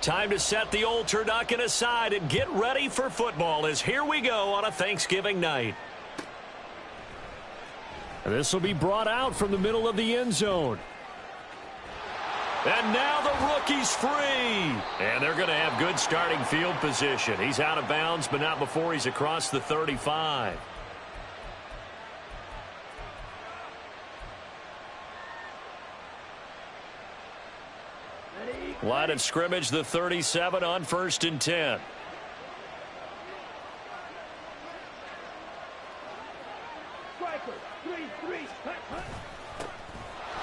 Time to set the old turducken aside and get ready for football as here we go on a Thanksgiving night. This will be brought out from the middle of the end zone. And now the rookie's free. And they're going to have good starting field position. He's out of bounds, but not before he's across the 35. Line of scrimmage, the 37 on 1st and 10.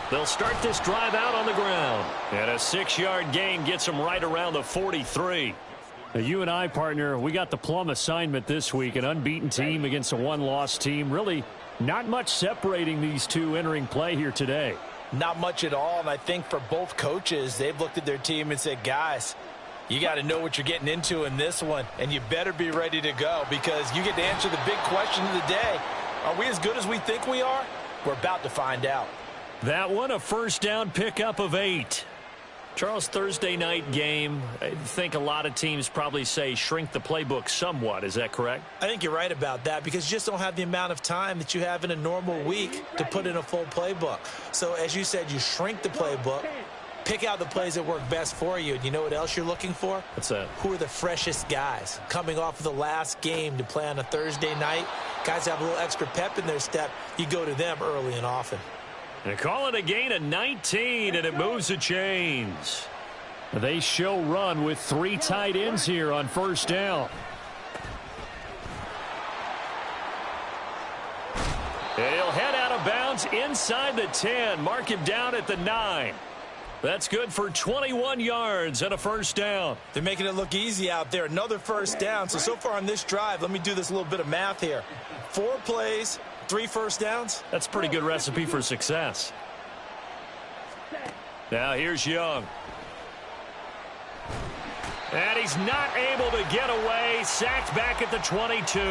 They'll start this drive out on the ground. And a 6-yard gain gets them right around the 43. Now, you and I, partner, we got the plum assignment this week. An unbeaten team against a one-loss team. Really not much separating these two entering play here today. Not much at all, and I think for both coaches, they've looked at their team and said, guys, you got to know what you're getting into in this one, and you better be ready to go because you get to answer the big question of the day. Are we as good as we think we are? We're about to find out. That one, a first down pickup of 8. Charles, Thursday night game, I think a lot of teams probably say shrink the playbook somewhat. Is that correct? I think you're right about that because you just don't have the amount of time that you have in a normal week to put in a full playbook. So as you said, you shrink the playbook, pick out the plays that work best for you. And you know what else you're looking for? What's that? Who are the freshest guys coming off of the last game to play on a Thursday night? Guys have a little extra pep in their step. You go to them early and often. They call it a gain of 19, and it moves the chains. They show run with 3 tight ends here on first down. And he'll head out of bounds inside the 10. Mark him down at the 9. That's good for 21 yards and a first down. They're making it look easy out there. Another first down. So far on this drive, let me do this little bit of math here. 4 plays, 3 first downs. That's a pretty good recipe for success. Now here's Young. And he's not able to get away. Sacked back at the 22.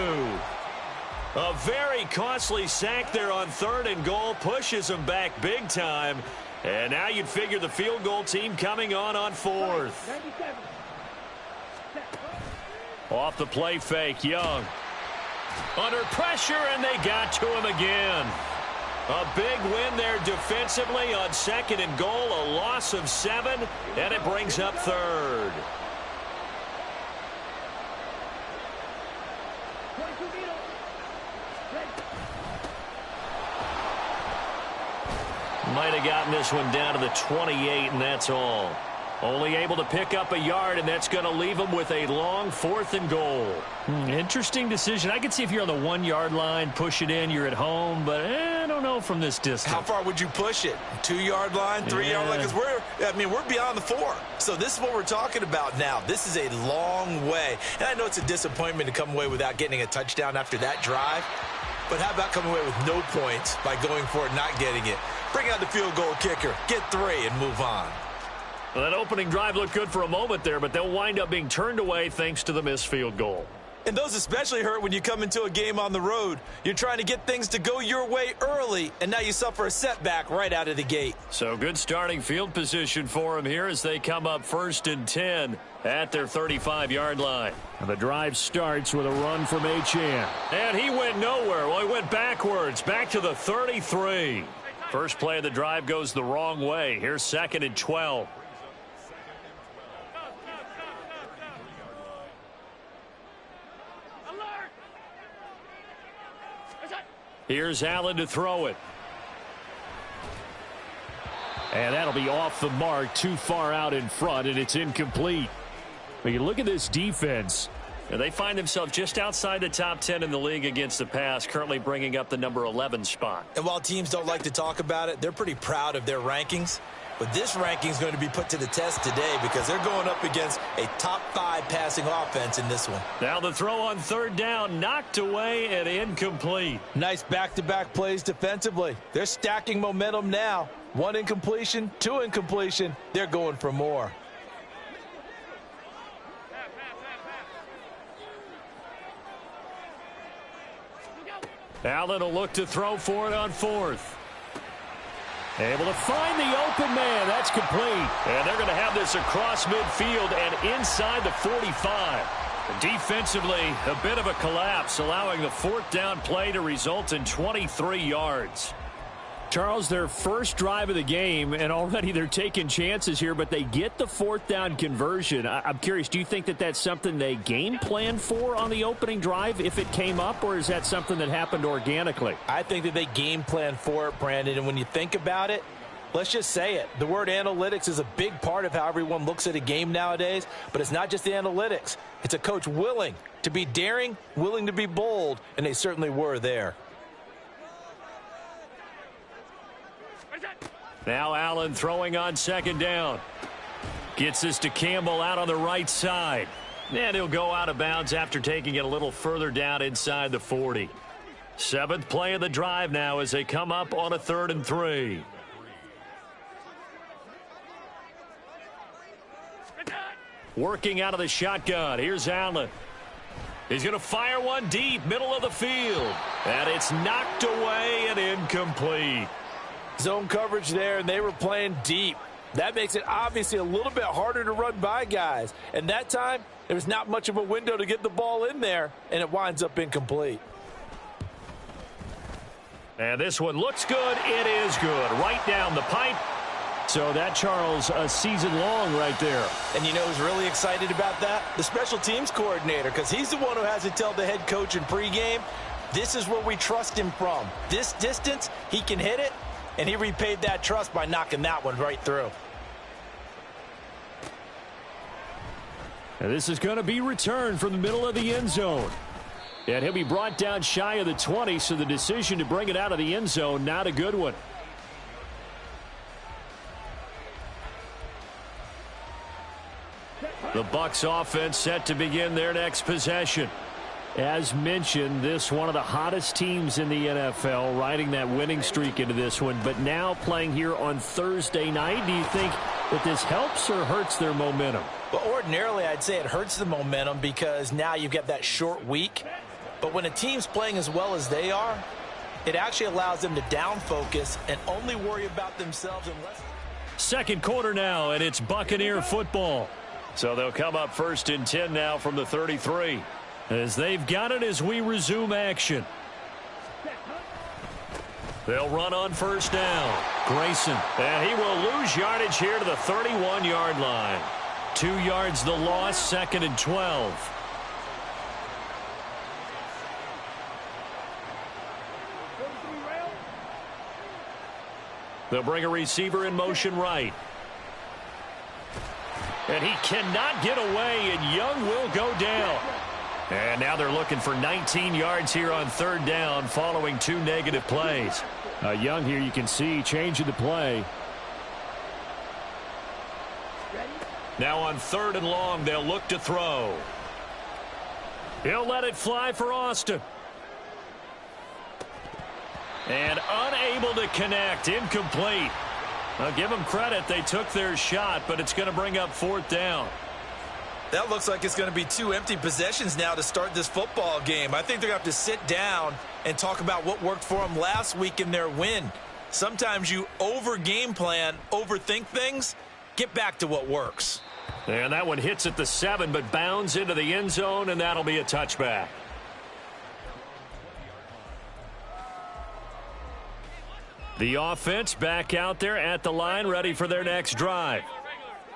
A very costly sack there on 3rd and goal. Pushes him back big time. And now you'd figure the field goal team coming on 4th. Off the play fake, Young. Under pressure, and they got to him again. A big win there defensively on 2nd and goal. A loss of 7, and it brings up 3rd. Might have gotten this one down to the 28, and that's all. Only able to pick up a yard, and that's going to leave them with a long 4th and goal. Interesting decision. I could see if you're on the 1-yard line, push it in, you're at home, but I don't know from this distance. How far would you push it? 2-yard line, 3-yard line? Because we're beyond the 4. So this is what we're talking about now. This is a long way. And I know it's a disappointment to come away without getting a touchdown after that drive. But how about coming away with no points by going for it, not getting it? Bring out the field goal kicker, get 3, and move on. Well, that opening drive looked good for a moment there, but they'll wind up being turned away thanks to the missed field goal. And those especially hurt when you come into a game on the road. You're trying to get things to go your way early, and now you suffer a setback right out of the gate. So good starting field position for them here as they come up 1st and 10 at their 35-yard line. And the drive starts with a run from Achane. And he went nowhere. Well, he went backwards, back to the 33. First play of the drive goes the wrong way. Here's 2nd and 12. Here's Allen to throw it. And that'll be off the mark, too far out in front, and it's incomplete. But you look at this defense. And they find themselves just outside the top 10 in the league against the pass, currently bringing up the number 11 spot. And while teams don't like to talk about it, they're pretty proud of their rankings. But this ranking is going to be put to the test today because they're going up against a top 5 passing offense in this one. Now the throw on 3rd down, knocked away and incomplete. Nice back-to-back plays defensively. They're stacking momentum now. 1 incompletion, 2 incompletion. They're going for more. Allen will look to throw for it on 4th. Able to find the open man. That's complete. And they're going to have this across midfield and inside the 45. Defensively, a bit of a collapse, allowing the fourth down play to result in 23 yards. Charles, their first drive of the game, and already they're taking chances here, but they get the fourth down conversion. I'm curious, do you think that that's something they game plan for on the opening drive if it came up, or is that something that happened organically? I think that they game plan for it, Brandon, and when you think about it, let's just say it. The word analytics is a big part of how everyone looks at a game nowadays, but it's not just the analytics. It's a coach willing to be daring, willing to be bold, and they certainly were there. Now Allen throwing on second down. Gets this to Campbell out on the right side. And he'll go out of bounds after taking it a little further down inside the 40. Seventh play of the drive now as they come up on a 3rd and 3. Working out of the shotgun. Here's Allen. He's going to fire one deep, middle of the field. And it's knocked away and incomplete. Zone coverage there, and they were playing deep. That makes it obviously a little bit harder to run by guys. And that time, there was not much of a window to get the ball in there, and it winds up incomplete. And this one looks good. It is good. Right down the pipe. So that, Charles, a season long right there. And you know who's really excited about that? The special teams coordinator, because he's the one who has to tell the head coach in pregame, this is where we trust him from. This distance, he can hit it. And he repaid that trust by knocking that one right through. And this is going to be returned from the middle of the end zone. And he'll be brought down shy of the 20, so the decision to bring it out of the end zone, not a good one. The Bucs offense set to begin their next possession. As mentioned, this one of the hottest teams in the NFL, riding that winning streak into this one, but now playing here on Thursday night. Do you think that this helps or hurts their momentum? Well, ordinarily, I'd say it hurts the momentum because now you've got that short week. But when a team's playing as well as they are, it actually allows them to down focus and only worry about themselves unless... Second quarter now, and it's Buccaneer football. So they'll come up 1st and 10 now from the 33. As they've got it as we resume action. They'll run on first down. Grayson. And he will lose yardage here to the 31-yard line. 2 yards the loss, 2nd and 12. They'll bring a receiver in motion right. And he cannot get away, and Young will go down. And now they're looking for 19 yards here on 3rd down following 2 negative plays. Young here, you can see, changing the play. Now on 3rd and long, they'll look to throw. He'll let it fly for Austin. And unable to connect, incomplete. I'll give them credit. They took their shot, but it's going to bring up 4th down. That looks like it's going to be 2 empty possessions now to start this football game. I think they're going to have to sit down and talk about what worked for them last week in their win. Sometimes you over-game plan, overthink things. Get back to what works. And that one hits at the 7, but bounds into the end zone, and that'll be a touchback. The offense back out there at the line, ready for their next drive.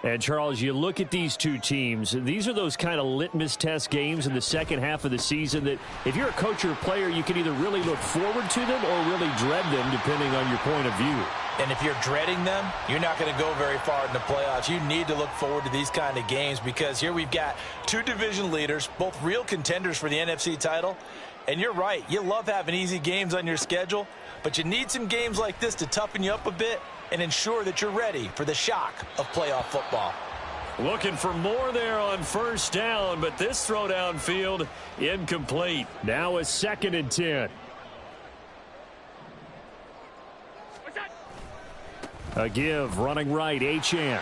And, Charles, you look at these two teams, these are those kind of litmus test games in the second half of the season that if you're a coach or a player, you can either really look forward to them or really dread them, depending on your point of view. And if you're dreading them, you're not going to go very far in the playoffs. You need to look forward to these kind of games because here we've got 2 division leaders, both real contenders for the NFC title. And you're right, you love having easy games on your schedule, but you need some games like this to toughen you up a bit and ensure that you're ready for the shock of playoff football. Looking for more there on first down, but this throw downfield incomplete. Now a 2nd and 10. A give, running right, Achane.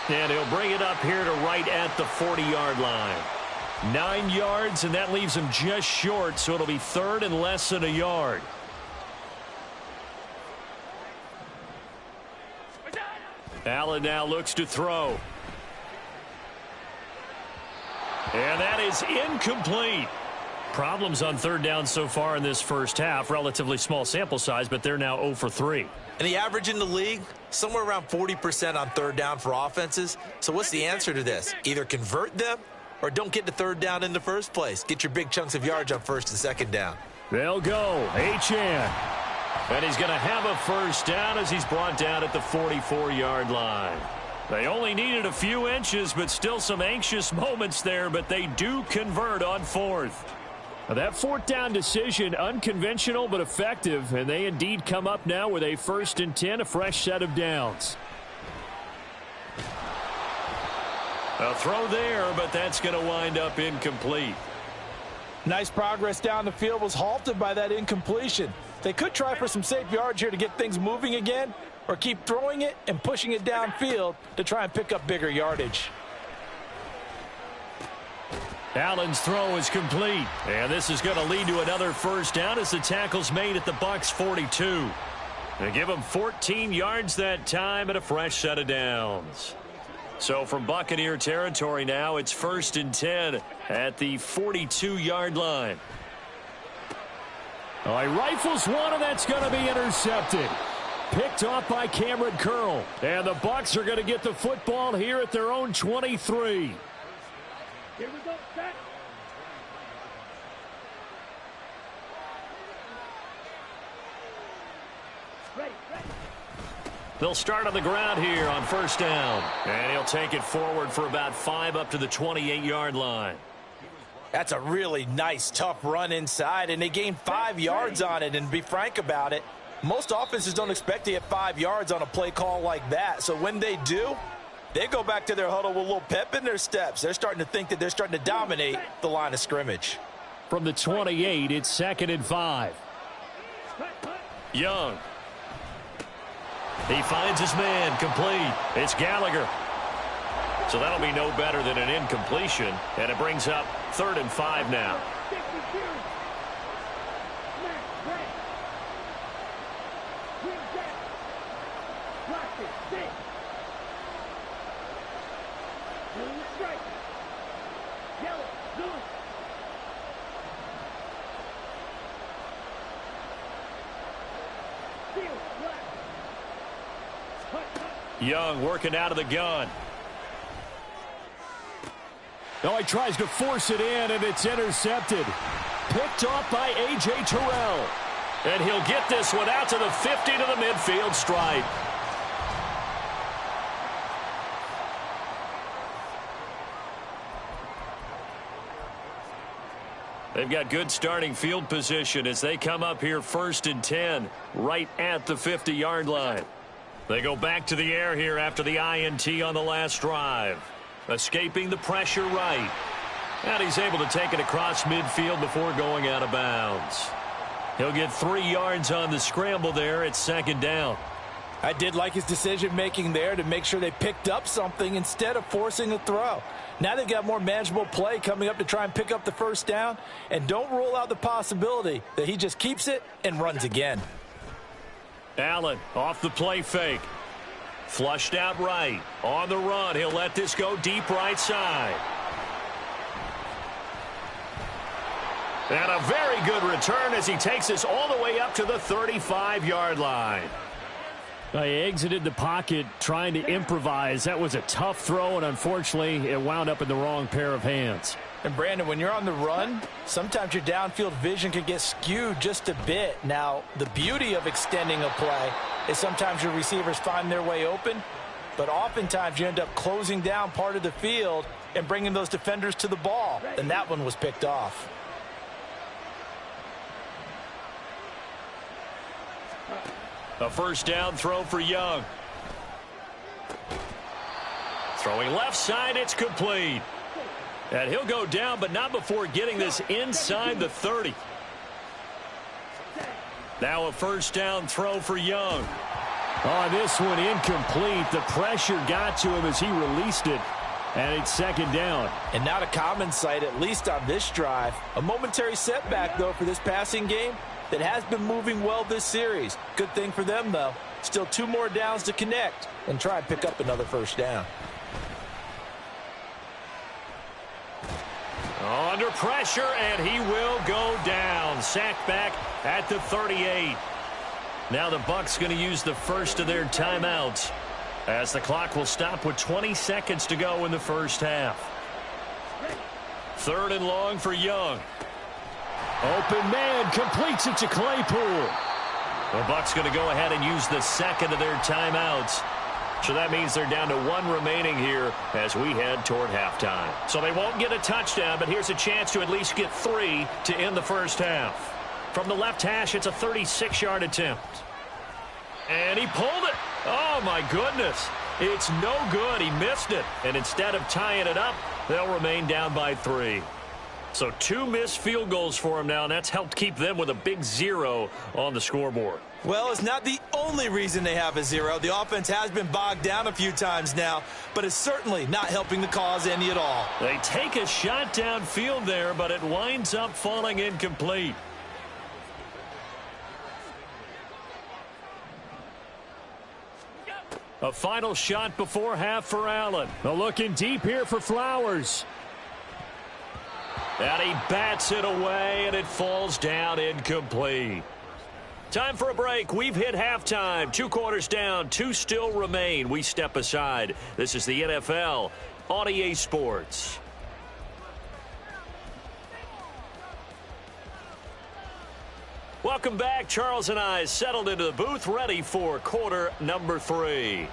And he'll bring it up here to right at the 40-yard line. 9 yards, and that leaves him just short, so it'll be 3rd and less than a yard. Allen now looks to throw. And that is incomplete. Problems on third down so far in this first half. Relatively small sample size, but they're now 0 for 3. And the average in the league, somewhere around 40% on third down for offenses. So what's the answer to this? Either convert them or don't get to third down in the first place. Get your big chunks of yards on first and second down. They'll go. Achane. And he's going to have a first down as he's brought down at the 44-yard line. They only needed a few inches, but still some anxious moments there, but they do convert on fourth. Now that fourth down decision, unconventional but effective, and they indeed come up now with a 1st and 10, a fresh set of downs. A throw there, but that's going to wind up incomplete. Nice progress down the field was halted by that incompletion. They could try for some safe yards here to get things moving again, or keep throwing it and pushing it downfield to try and pick up bigger yardage. Allen's throw is complete, and this is going to lead to another first down as the tackle's made at the Bucs 42. They give him 14 yards that time and a fresh set of downs. So from Buccaneer territory now, it's 1st and 10 at the 42-yard line. Oh, he rifles one, and that's going to be intercepted. Picked off by Cameron Curl. And the Bucs are going to get the football here at their own 23. Here we go, set. Ready. They'll start on the ground here on first down. And he'll take it forward for about 5 up to the 28-yard line. That's a really nice, tough run inside, and they gained 5 yards on it. And to be frank about it, most offenses don't expect to get 5 yards on a play call like that. So when they do, they go back to their huddle with a little pep in their steps. They're starting to think that they're starting to dominate the line of scrimmage. From the 28, it's 2nd and 5. Young. He finds his man, complete. It's Gallagher. So that'll be no better than an incompletion, and it brings up 3rd and 5 now. Young working out of the gun. No, he tries to force it in, and it's intercepted. Picked off by A.J. Terrell. And he'll get this one out to the 50 to the midfield stripe. They've got good starting field position as they come up here 1st and 10, right at the 50-yard line. They go back to the air here after the INT on the last drive. Escaping the pressure right. And he's able to take it across midfield before going out of bounds. He'll get 3 yards on the scramble there at 2nd down. I did like his decision-making there to make sure they picked up something instead of forcing a throw. Now they've got more manageable play coming up to try and pick up the first down. And don't rule out the possibility that he just keeps it and runs again. Allen off the play fake. Flushed out right. On the run, he'll let this go deep right side. And a very good return as he takes us all the way up to the 35-yard line. He exited the pocket trying to improvise. That was a tough throw, and unfortunately, it wound up in the wrong pair of hands. And, Brandon, when you're on the run, sometimes your downfield vision can get skewed just a bit. Now, the beauty of extending a play is sometimes your receivers find their way open, but oftentimes you end up closing down part of the field and bringing those defenders to the ball, and that one was picked off. A first down throw for Young. Throwing left side, it's complete. And he'll go down, but not before getting this inside the 30. Now a first down throw for Young. Oh, this one incomplete. The pressure got to him as he released it. And it's 2nd down. And not a common sight, at least on this drive. A momentary setback, though, for this passing game. that has been moving well this series. Good thing for them, though. Still 2 more downs to connect and try and pick up another first down. Under pressure, and he will go down. Sacked back at the 38. Now the Bucs going to use the first of their timeouts as the clock will stop with 20 seconds to go in the first half. 3rd and long for Young. Open man completes it to Claypool. The Bucs going to go ahead and use the second of their timeouts. So that means they're down to 1 remaining here as we head toward halftime. So they won't get a touchdown, but here's a chance to at least get 3 to end the first half. From the left hash, it's a 36-yard attempt. And he pulled it. Oh, my goodness. It's no good. He missed it. And instead of tying it up, they'll remain down by 3. So 2 missed field goals for him now, and that's helped keep them with a big 0 on the scoreboard. Well, it's not the only reason they have a 0. The offense has been bogged down a few times now, but it's certainly not helping the cause any at all. They take a shot downfield there, but it winds up falling incomplete. A final shot before half for Allen. Looking deep here for Flowers. And he bats it away, and it falls down incomplete. Time for a break. We've hit halftime. 2 quarters down, 2 still remain. We step aside. This is the NFL on EA Sports. Welcome back. Charles and I settled into the booth, ready for quarter number 3.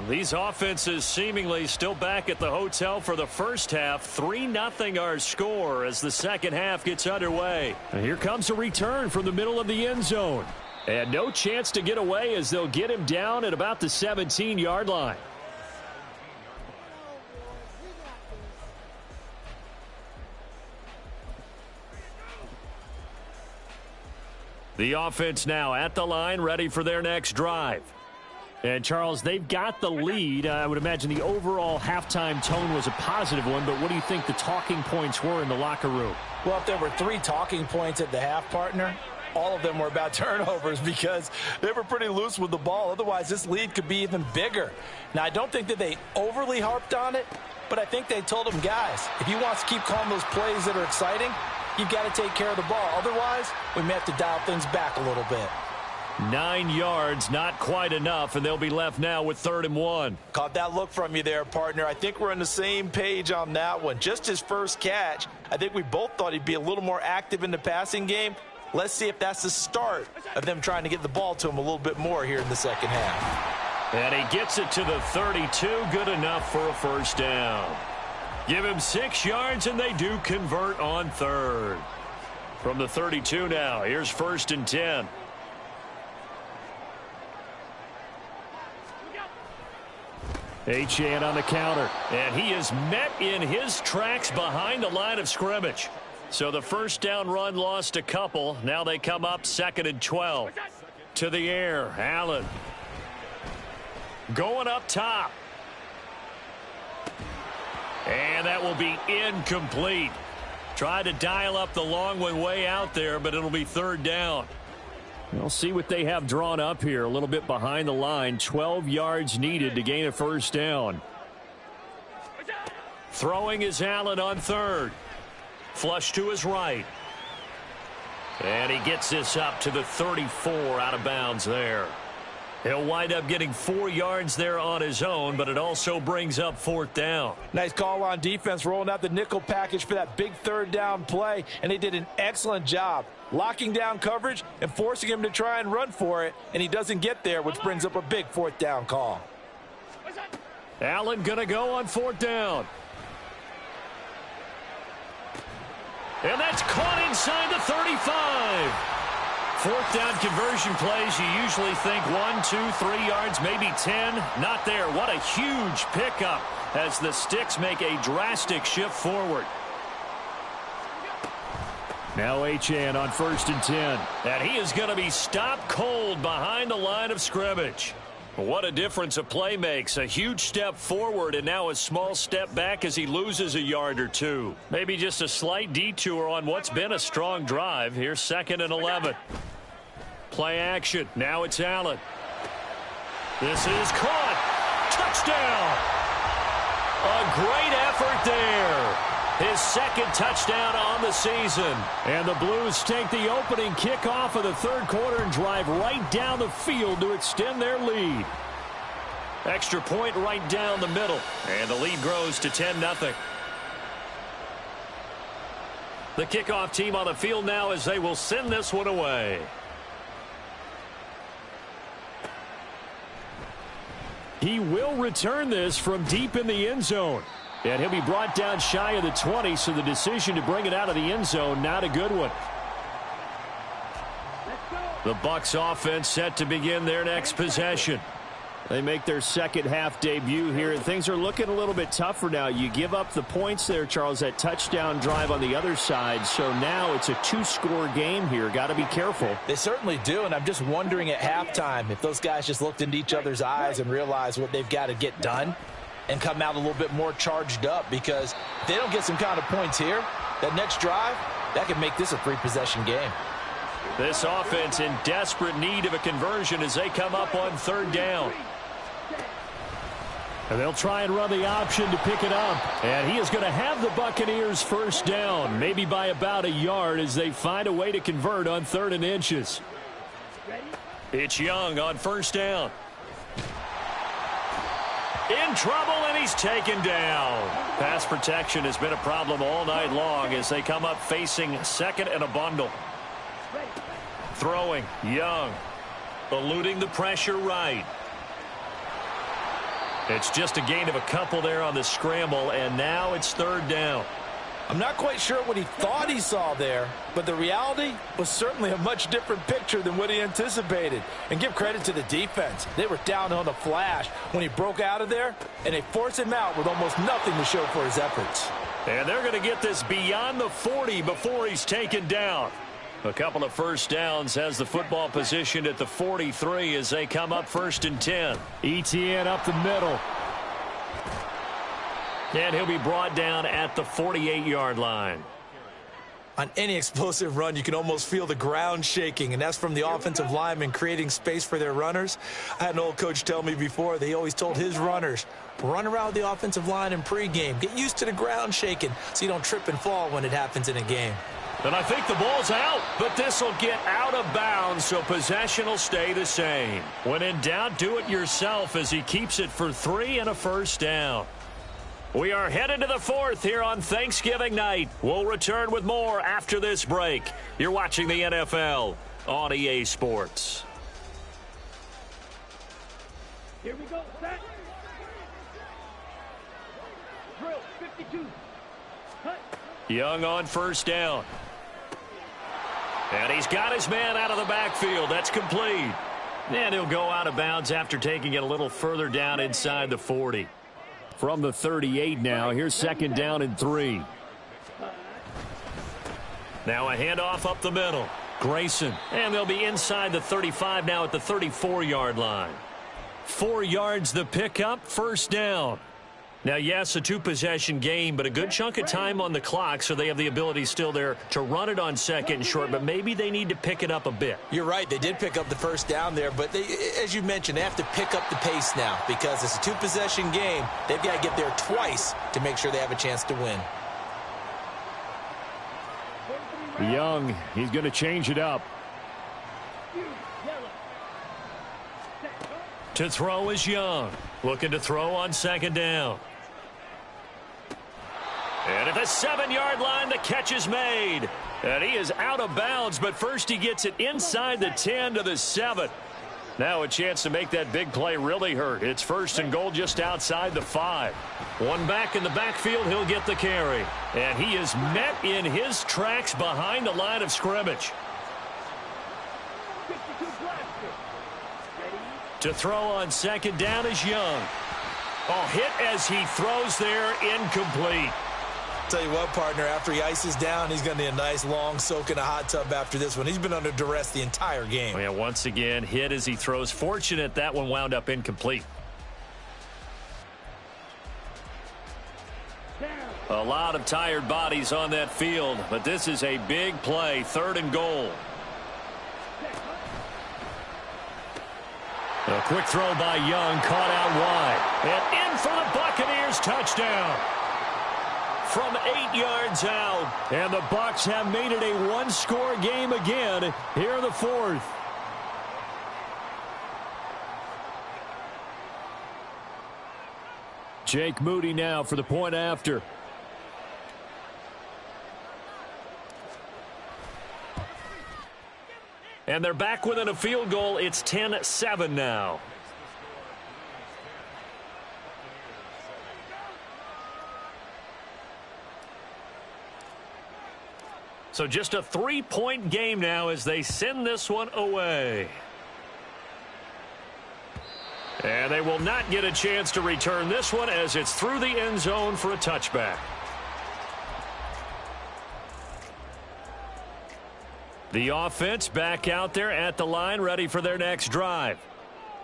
These offenses seemingly still back at the hotel for the first half. 3-0 our score as the second half gets underway. And here comes a return from the middle of the end zone. And no chance to get away as they'll get him down at about the 17-yard line. The offense now at the line, ready for their next drive. And, Charles, they've got the lead. I would imagine the overall halftime tone was a positive one, but what do you think the talking points were in the locker room? Well, if there were 3 talking points at the half, partner, all of them were about turnovers because they were pretty loose with the ball. Otherwise, this lead could be even bigger. Now, I don't think that they overly harped on it, but I think they told them, guys, if you want to keep calling those plays that are exciting, you've got to take care of the ball. Otherwise, we may have to dial things back a little bit. 9 yards, not quite enough, and they'll be left now with 3rd and 1. Caught that look from you there, partner. I think we're on the same page on that one. Just his first catch, I think we both thought he'd be a little more active in the passing game. Let's see if that's the start of them trying to get the ball to him a little bit more here in the second half. And he gets it to the 32, good enough for a first down. Give him 6 yards, and they do convert on 3rd. From the 32 now, here's 1st and 10. Achane on the counter. And he is met in his tracks behind the line of scrimmage. So the first down run lost a couple. Now they come up 2nd and 12. To the air, Allen. Going up top. And that will be incomplete. Try to dial up the long one way out there, but it'll be 3rd down. We'll see what they have drawn up here. A little bit behind the line. 12 yards needed to gain a first down. Throwing is Allen on 3rd. Flush to his right. And he gets this up to the 34 out of bounds there. He'll wind up getting 4 yards there on his own, but it also brings up 4th down. Nice call on defense, rolling out the nickel package for that big 3rd down play, and they did an excellent job locking down coverage and forcing him to try and run for it, and he doesn't get there, which brings up a big 4th down call. Allen going to go on 4th down. And that's caught inside the 35. 4th down conversion plays, you usually think 1, 2, 3 yards, maybe 10. Not there. What a huge pickup as the Sticks make a drastic shift forward. Now Achane on 1st and 10. And he is going to be stopped cold behind the line of scrimmage. What a difference a play makes. A huge step forward and now a small step back as he loses a yard or two. Maybe just a slight detour on what's been a strong drive. Here's 2nd and 11. Play action. Now it's Allen. This is caught. Touchdown. A great effort there. His 2nd touchdown on the season. And the Blues take the opening kickoff of the 3rd quarter and drive right down the field to extend their lead. Extra point right down the middle. And the lead grows to 10-0. The kickoff team on the field now as they will send this one away. He will return this from deep in the end zone. And he'll be brought down shy of the 20, so the decision to bring it out of the end zone, not a good one. The Bucs offense set to begin their next possession. They make their second half debut here, and things are looking a little bit tougher now. You give up the points there, Charles, that touchdown drive on the other side. So now it's a 2-score game here. Got to be careful. They certainly do, and I'm just wondering at halftime if those guys just looked into each other's eyes and realized what they've got to get done and come out a little bit more charged up, because if they don't get some kind of points here, that next drive, that could make this a 3-possession game. This offense in desperate need of a conversion as they come up on 3rd down. And they'll try and run the option to pick it up. And he is going to have the Buccaneers first down, maybe by about a yard, as they find a way to convert on 3rd and inches. It's Young on 1st down. In trouble, and he's taken down. Pass protection has been a problem all night long as they come up facing 2nd and a bundle. Throwing, Young. Eluding the pressure right. It's just a gain of a couple there on the scramble, and now it's 3rd down. I'm not quite sure what he thought he saw there, but the reality was certainly a much different picture than what he anticipated. And give credit to the defense. They were down on the flash when he broke out of there, and they forced him out with almost nothing to show for his efforts. And they're going to get this beyond the 40 before he's taken down. A couple of first downs has the football positioned at the 43 as they come up 1st and 10. ETN up the middle. And he'll be brought down at the 48-yard line. On any explosive run, you can almost feel the ground shaking, and that's from the offensive linemen creating space for their runners. I had an old coach tell me before, they always told his runners, run around the offensive line in pregame. Get used to the ground shaking so you don't trip and fall when it happens in a game. And I think the ball's out, but this will get out of bounds, so possession will stay the same. When in doubt, do it yourself as he keeps it for 3 and a first down. We are headed to the 4th here on Thanksgiving night. We'll return with more after this break. You're watching the NFL on EA Sports. Here we go, set. Drill, 52. Cut. Young on 1st down. And he's got his man out of the backfield. That's complete. And he'll go out of bounds after taking it a little further down inside the 40. From the 38 now, here's 2nd down and 3. Now a handoff up the middle. Grayson. And they'll be inside the 35 now at the 34-yard line. 4 yards the pickup, 1st down. Now, yes, a 2-possession game, but a good chunk of time on the clock, so they have the ability still there to run it on 2nd and short, but maybe they need to pick it up a bit. You're right. They did pick up the first down there, but they, as you mentioned, they have to pick up the pace now because it's a 2-possession game. They've got to get there twice to make sure they have a chance to win. Young, he's going to change it up. To throw is Young. Looking to throw on 2nd down. And at the 7-yard line, the catch is made. And he is out of bounds, but first he gets it inside the 10 to the 7. Now a chance to make that big play really hurt. It's 1st and goal just outside the 5. One back in the backfield, he'll get the carry. And he is met in his tracks behind the line of scrimmage. To throw on 2nd down is Young. Oh, hit as he throws there, incomplete. Tell you what, partner, after he ices down, he's going to need a nice long soak in a hot tub after this one. He's been under duress the entire game. Yeah, once again, hit as he throws. Fortunate that one wound up incomplete. A lot of tired bodies on that field, but this is a big play, 3rd and goal. A quick throw by Young, caught out wide. And in for the Buccaneers touchdown. From 8 yards out. And the Bucs have made it a one-score game again here in the 4th. Jake Moody now for the point after. And they're back within a field goal. It's 10-7 now. So just a 3-point game now as they send this one away. And they will not get a chance to return this one as it's through the end zone for a touchback. The offense back out there at the line, ready for their next drive.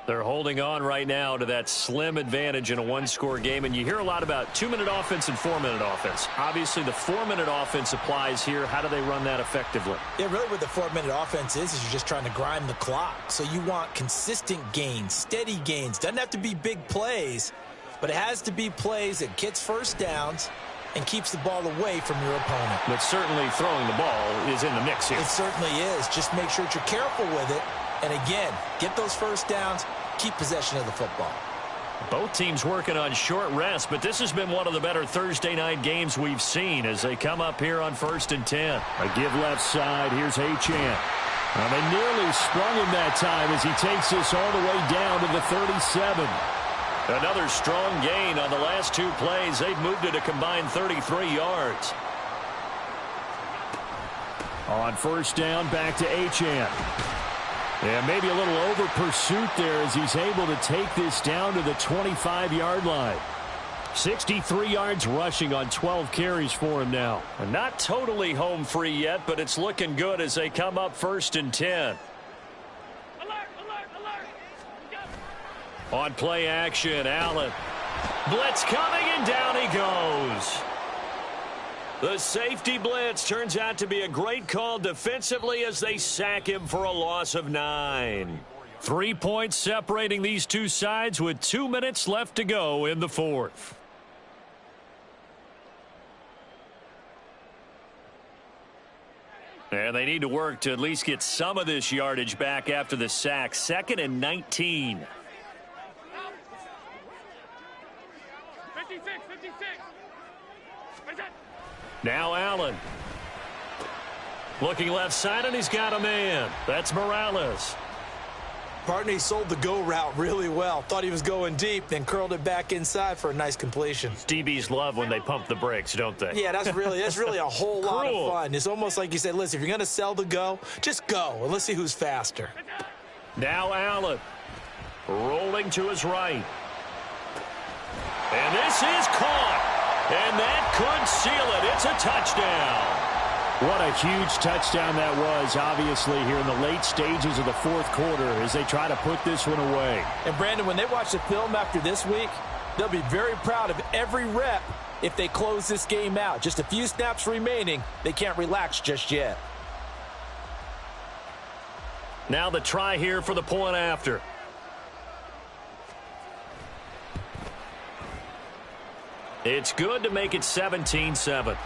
They're holding on right now to that slim advantage in a one-score game, and you hear a lot about 2-minute offense and 4-minute offense. Obviously, the 4-minute offense applies here. How do they run that effectively? Yeah, really what the 4-minute offense is you're just trying to grind the clock. So you want consistent gains, steady gains. Doesn't have to be big plays, but it has to be plays that gets first downs and keeps the ball away from your opponent. But certainly throwing the ball is in the mix here. It certainly is. Just make sure that you're careful with it. And again, get those first downs, keep possession of the football. Both teams working on short rest, but this has been one of the better Thursday night games we've seen as they come up here on 1st and 10. A give left side. Here's Achane. They nearly sprung him that time as he takes this all the way down to the 37. Another strong gain on the last 2 plays. They've moved it a combined 33 yards. On 1st down, back to Achane. And maybe a little over pursuit there as he's able to take this down to the 25-yard line. 63 yards rushing on 12 carries for him now. And not totally home free yet, but it's looking good as they come up 1st and 10. On play action, Allen. Blitz coming, and down he goes. The safety blitz turns out to be a great call defensively as they sack him for a loss of 9. 3 points separating these two sides with 2 minutes left to go in the 4th. And they need to work to at least get some of this yardage back after the sack. 2nd and 19. 56. Now Allen. Looking left side, and he's got a man. That's Morales. Partner, he sold the go route really well. Thought he was going deep, then curled it back inside for a nice completion. DBs love when they pump the brakes, don't they? Yeah, that's really a whole lot of fun. It's almost like you said, listen, if you're going to sell the go, just go, and let's see who's faster. Now Allen. Rolling to his right. And this is caught. And that could seal it. It's a touchdown. What a huge touchdown that was, obviously, here in the late stages of the 4th quarter as they try to put this one away. And, Brandon, when they watch the film after this week, they'll be very proud of every rep if they close this game out. Just a few snaps remaining. They can't relax just yet. Now the try here for the point after. It's good to make it 17-7.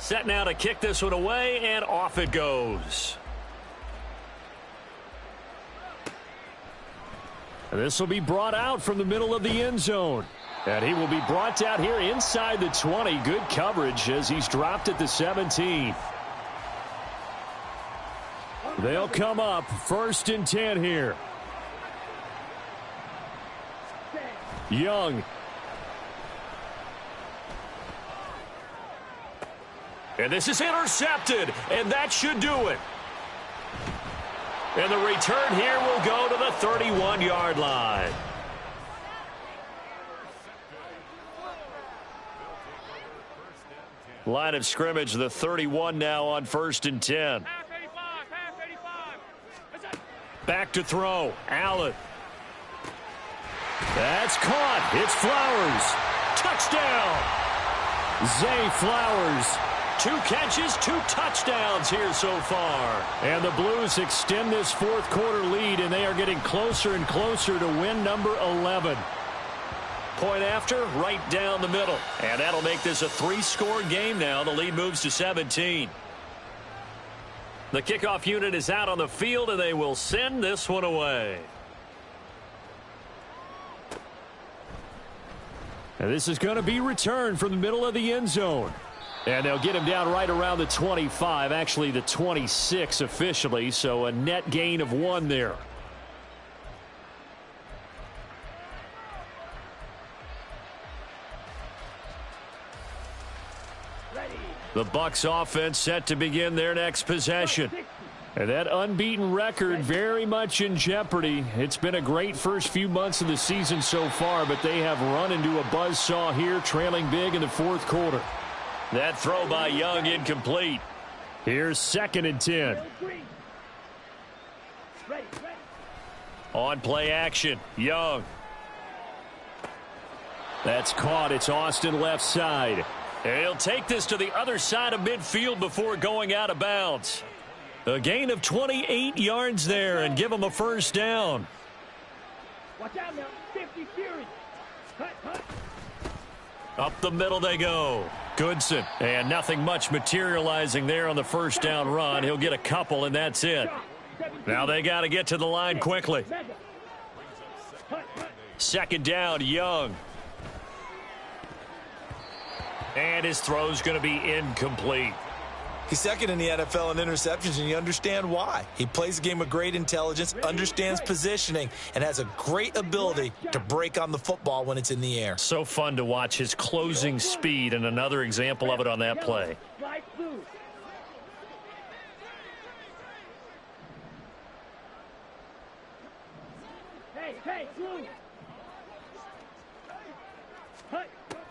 Set now to kick this one away, and off it goes. And this will be brought out from the middle of the end zone. And he will be brought down here inside the 20. Good coverage as he's dropped at the 17. They'll come up 1st and 10 here. And this is intercepted, and that should do it. And the return here will go to the 31-yard line. Line of scrimmage, the 31 now on 1st and 10. Back to throw. Allen. That's caught. It's Flowers. Touchdown. Zay Flowers. 2 catches, 2 touchdowns here so far. And the Blues extend this fourth quarter lead, and they are getting closer and closer to win number 11. Point after, right down the middle. And that'll make this a 3-score game now. The lead moves to 17. The kickoff unit is out on the field, and they will send this one away. And this is going to be returned from the middle of the end zone. And they'll get him down right around the 25, actually the 26 officially, so a net gain of 1 there. The Bucs offense set to begin their next possession. And that unbeaten record very much in jeopardy. It's been a great first few months of the season so far, but they have run into a buzzsaw here, trailing big in the fourth quarter. That throw by Young incomplete. Here's 2nd and 10. On play action, Young. That's caught. It's Austin left side. And he'll take this to the other side of midfield before going out of bounds. A gain of 28 yards there and give him a first down. Watch out now. 50 Fury. Cut. Up the middle they go. Goodson. And nothing much materializing there on the first down run. He'll get a couple, and that's it. Now they got to get to the line quickly. 2nd down, Young. And his throw's going to be incomplete. He's 2nd in the NFL in interceptions, and you understand why. He plays the game with great intelligence, understands positioning, and has a great ability to break on the football when it's in the air. So fun to watch his closing speed, and another example of it on that play.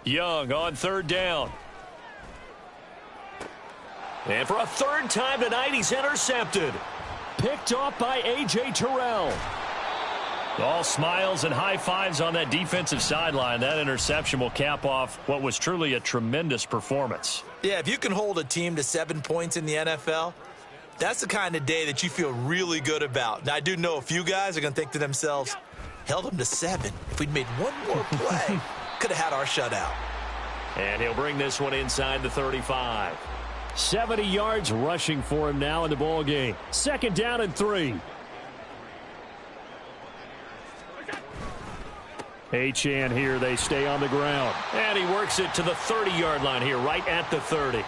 Young on 3rd down. And for a 3rd time tonight, he's intercepted. Picked off by A.J. Terrell. All smiles and high fives on that defensive sideline. That interception will cap off what was truly a tremendous performance. Yeah, if you can hold a team to 7 points in the NFL, that's the kind of day that you feel really good about. Now, I do know a few guys are going to think to themselves, held them to 7. If we'd made one more play, could have had our shutout. And he'll bring this one inside the 35. 70 yards rushing for him now in the ball game. 2nd down and 3. Achane here. They stay on the ground. And he works it to the 30-yard line here, right at the 30.